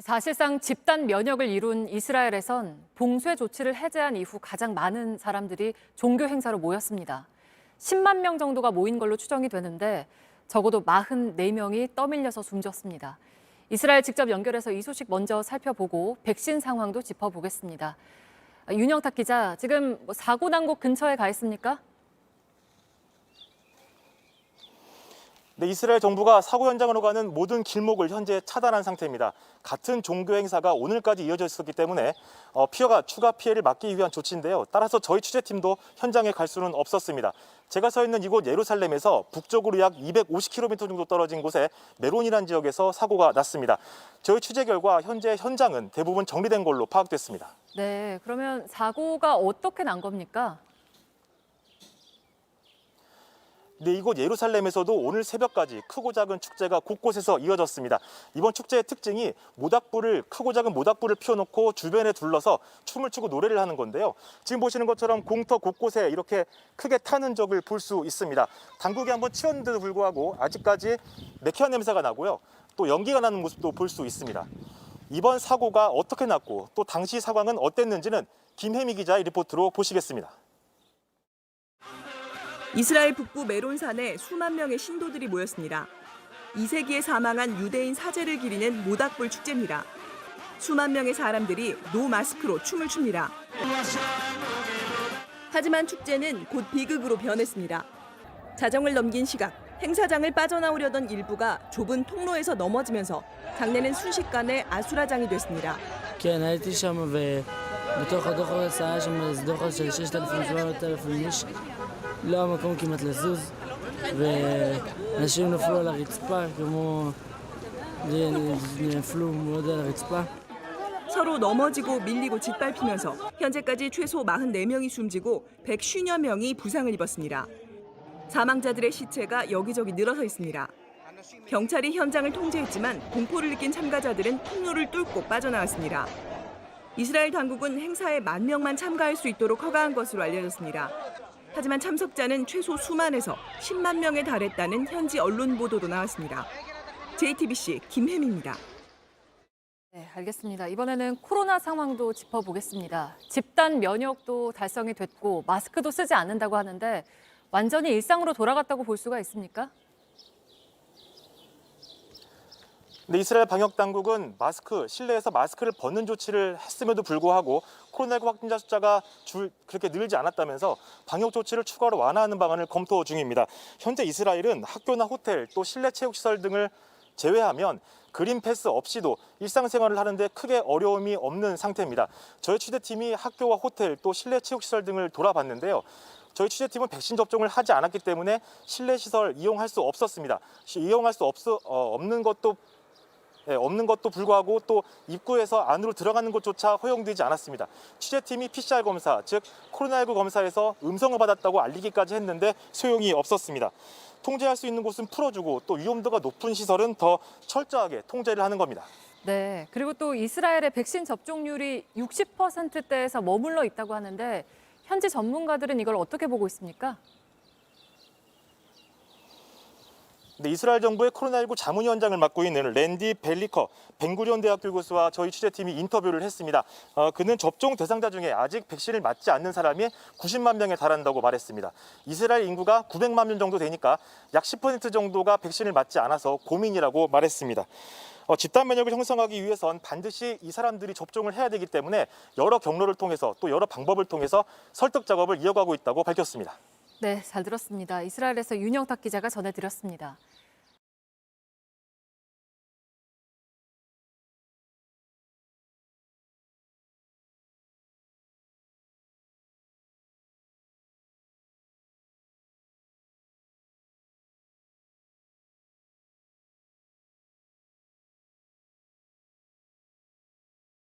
사실상 집단 면역을 이룬 이스라엘에선 봉쇄 조치를 해제한 이후 가장 많은 사람들이 종교 행사로 모였습니다. 10만 명 정도가 모인 걸로 추정이 되는데 적어도 44명이 떠밀려서 숨졌습니다. 이스라엘 직접 연결해서 이 소식 먼저 살펴보고 백신 상황도 짚어보겠습니다. 윤영탁 기자, 지금 사고 난 곳 근처에 가 있습니까? 네, 이스라엘 정부가 사고 현장으로 가는 모든 길목을 현재 차단한 상태입니다. 같은 종교 행사가 오늘까지 이어져 있었기 때문에 추가 피해를 막기 위한 조치인데요. 따라서 저희 취재팀도 현장에 갈 수는 없었습니다. 제가 서 있는 이곳 예루살렘에서 북쪽으로 약 250km 정도 떨어진 곳에 메론이라는 지역에서 사고가 났습니다. 저희 취재 결과 현재 현장은 대부분 정리된 걸로 파악됐습니다. 네, 그러면 사고가 어떻게 난 겁니까? 네, 이곳 예루살렘에서도 오늘 새벽까지 크고 작은 축제가 곳곳에서 이어졌습니다. 이번 축제의 특징이 크고 작은 모닥불을 피워놓고 주변에 둘러서 춤을 추고 노래를 하는 건데요. 지금 보시는 것처럼 공터 곳곳에 이렇게 크게 탄 흔적을 볼 수 있습니다. 당국이 한번 치웠는데도 불구하고 아직까지 매캐한 냄새가 나고요. 또 연기가 나는 모습도 볼 수 있습니다. 이번 사고가 어떻게 났고 또 당시 상황은 어땠는지는 김혜미 기자의 리포트로 보시겠습니다. 이스라엘 북부 메론산에 수만 명의 신도들이 모였습니다. 2세기에 사망한 유대인 사제를 기리는 모닥불 축제입니다. 수만 명의 사람들이 노마스크로 춤을 춥니다. 하지만 축제는 곧 비극으로 변했습니다. 자정을 넘긴 시각, 행사장을 빠져나오려던 일부가 좁은 통로에서 넘어지면서 장례는 순식간에 아수라장이 됐습니다. כן, הייתי שם ובתוך הדוח הזה היה שם דוח של 6,000-7,000 איש. לא המקום כמעט לזוז, ואנשים נפלו על הרצפה, נפלו מאוד על הרצפה. 서로 넘어지고 밀리고 짓밟히면서 현재까지 최소 44명이 숨지고 150여 명이 부상을 입었습니다. 사망자들의 시체가 여기저기 늘어서 있습니다. 경찰이 현장을 통제했지만 공포를 느낀 참가자들은 통로를 뚫고 빠져나왔습니다. 이스라엘 당국은 행사에 10,000명만 참가할 수 있도록 허가한 것으로 알려졌습니다. 하지만 참석자는 최소 수만에서 10만 명에 달했다는 현지 언론 보도도 나왔습니다. JTBC 김혜미입니다. 네, 알겠습니다. 이번에는 코로나 상황도 짚어보겠습니다. 집단 면역도 달성이 됐고 마스크도 쓰지 않는다고 하는데 완전히 일상으로 돌아갔다고 볼 수가 있습니까? 네, 이스라엘 방역 당국은 실내에서 마스크를 벗는 조치를 했음에도 불구하고 코로나19 확진자 숫자가 그렇게 늘지 않았다면서 방역 조치를 추가로 완화하는 방안을 검토 중입니다. 현재 이스라엘은 학교나 호텔 또 실내 체육시설 등을 제외하면 그린 패스 없이도 일상생활을 하는데 크게 어려움이 없는 상태입니다. 저희 취재팀이 학교와 호텔 또 실내 체육시설 등을 돌아봤는데요. 저희 취재팀은 백신 접종을 하지 않았기 때문에 실내 시설 이용할 수 없었습니다. 이용할 수 없는 것도 불구하고 또 입구에서 안으로 들어가는 것조차 허용되지 않았습니다. 취재팀이 PCR 검사, 즉 코로나19 검사에서 음성을 받았다고 알리기까지 했는데 소용이 없었습니다. 통제할 수 있는 곳은 풀어주고 또 위험도가 높은 시설은 더 철저하게 통제를 하는 겁니다. 네, 그리고 또 이스라엘의 백신 접종률이 60%대에서 머물러 있다고 하는데 현지 전문가들은 이걸 어떻게 보고 있습니까? 네, 이스라엘 정부의 코로나19 자문위원장을 맡고 있는 랜디 벨리커 벤구리온 대학교 교수와 저희 취재팀이 인터뷰를 했습니다. 그는 접종 대상자 중에 아직 백신을 맞지 않는 사람이 90만 명에 달한다고 말했습니다. 이스라엘 인구가 900만 명 정도 되니까 약 10% 정도가 백신을 맞지 않아서 고민이라고 말했습니다. 집단 면역을 형성하기 위해선 반드시 이 사람들이 접종을 해야 되기 때문에 여러 경로를 통해서 또 여러 방법을 통해서 설득 작업을 이어가고 있다고 밝혔습니다. 네, 잘 들었습니다. 이스라엘에서 윤영탁 기자가 전해드렸습니다.